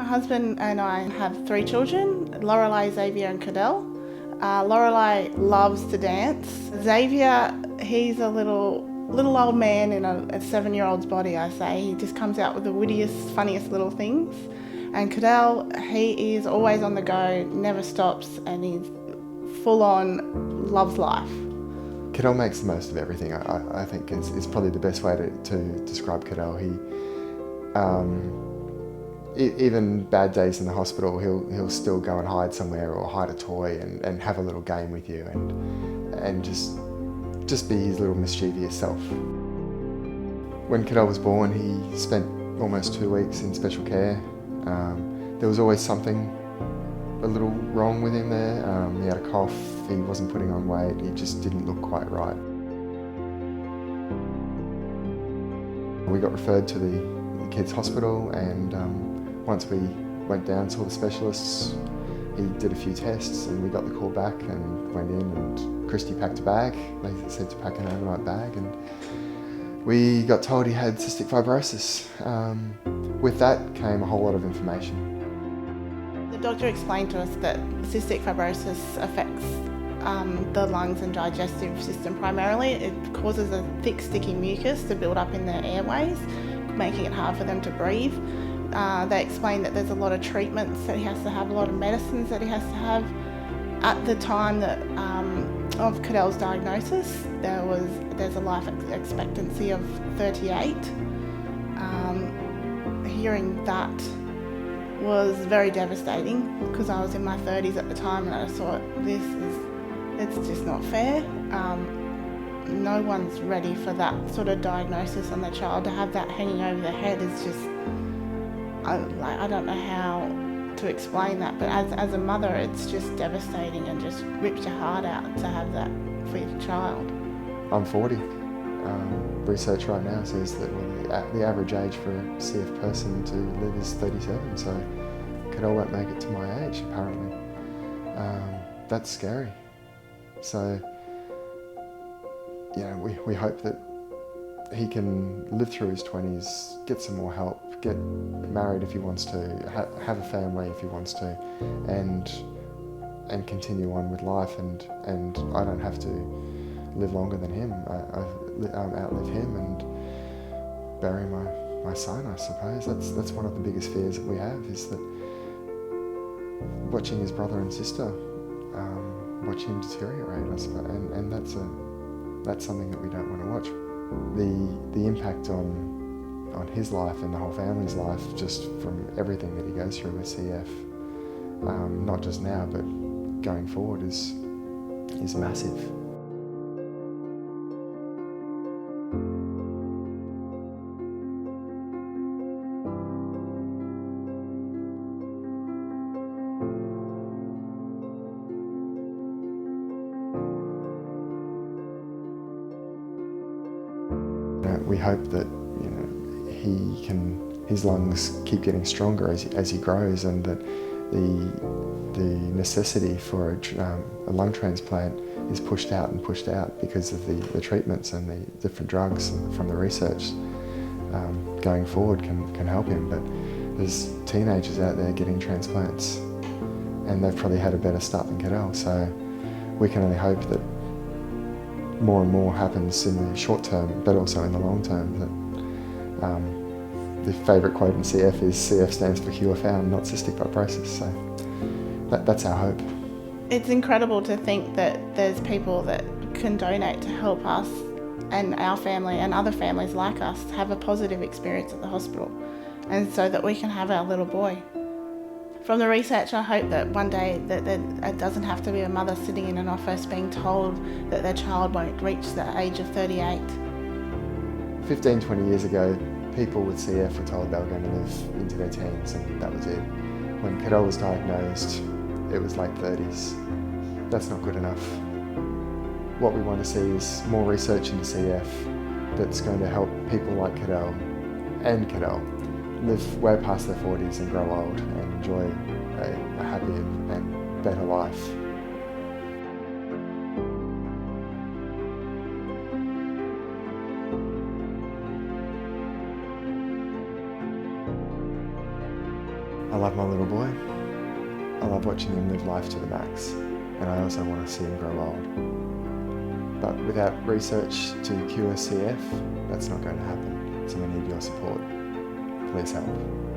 My husband and I have 3 children, Lorelei, Xavier and Cadel. Lorelei loves to dance. Xavier, he's a little old man in a 7-year-old's body, I say. He just comes out with the wittiest, funniest little things. And Cadel, he is always on the go, never stops, and he's full on, loves life. Cadel makes the most of everything. I think is probably the best way to describe Cadel. Even bad days in the hospital, he'll still go and hide somewhere or hide a toy and have a little game with you and just be his little mischievous self. When Cadel was born, he spent almost 2 weeks in special care. There was always something a little wrong with him there. He had a cough, he wasn't putting on weight, he just didn't look quite right. We got referred to the kids' hospital, and once we went down, saw the specialists, he did a few tests and we got the call back and went in, and Christy packed a bag. They said to pack an overnight bag, and we got told he had cystic fibrosis. With that came a whole lot of information. The doctor explained to us that cystic fibrosis affects the lungs and digestive system primarily. It causes a thick, sticky mucus to build up in their airways, making it hard for them to breathe. They explained that there's a lot of treatments that he has to have, a lot of medicines that he has to have. At the time that of Cadel's diagnosis, there's a life expectancy of 38. Hearing that was very devastating because I was in my 30s at the time, and I thought, it's just not fair. No one's ready for that sort of diagnosis on their child. To have that hanging over their head is just, I don't know how to explain that, but as a mother, it's just devastating and just rips your heart out to have that for your child. I'm 40. Research right now says that the average age for a CF person to live is 37, so Cadel won't make it to my age, apparently. That's scary. So, we hope that he can live through his 20s, get some more help, get married if he wants to, have a family if he wants to, and continue on with life, and I don't have to live longer than him. I outlive him and bury my son, I suppose. That's one of the biggest fears that we have, is that watching his brother and sister, watch him deteriorate, I suppose, and that's something that we don't want to watch. The impact on his life and the whole family's life, just from everything that he goes through with CF, not just now but going forward, is massive. We hope that his lungs keep getting stronger as he grows, and that the necessity for a lung transplant is pushed out because of the treatments and the different drugs from the research going forward can help him. But there's teenagers out there getting transplants, and they've probably had a better start than Cadel, so we can only hope that more and more happens in the short term, but also in the long term. That the favourite quote in CF is, "CF stands for cure found, not cystic fibrosis." So that's our hope. It's incredible to think that there's people that can donate to help us and our family and other families like us have a positive experience at the hospital, and so that we can have our little boy. From the research, I hope that one day that it doesn't have to be a mother sitting in an office being told that their child won't reach the age of 38. 15, 20 years ago, people with CF were told they were going to live into their teens, and that was it. When Cadel was diagnosed, it was late 30s. That's not good enough. What we want to see is more research into CF that's going to help people like Cadel live way past their 40s and grow old and enjoy a happier and better life. I love my little boy. I love watching him live life to the max, and I also want to see him grow old. But without research to cure CF, that's not going to happen. So I need your support. Please help.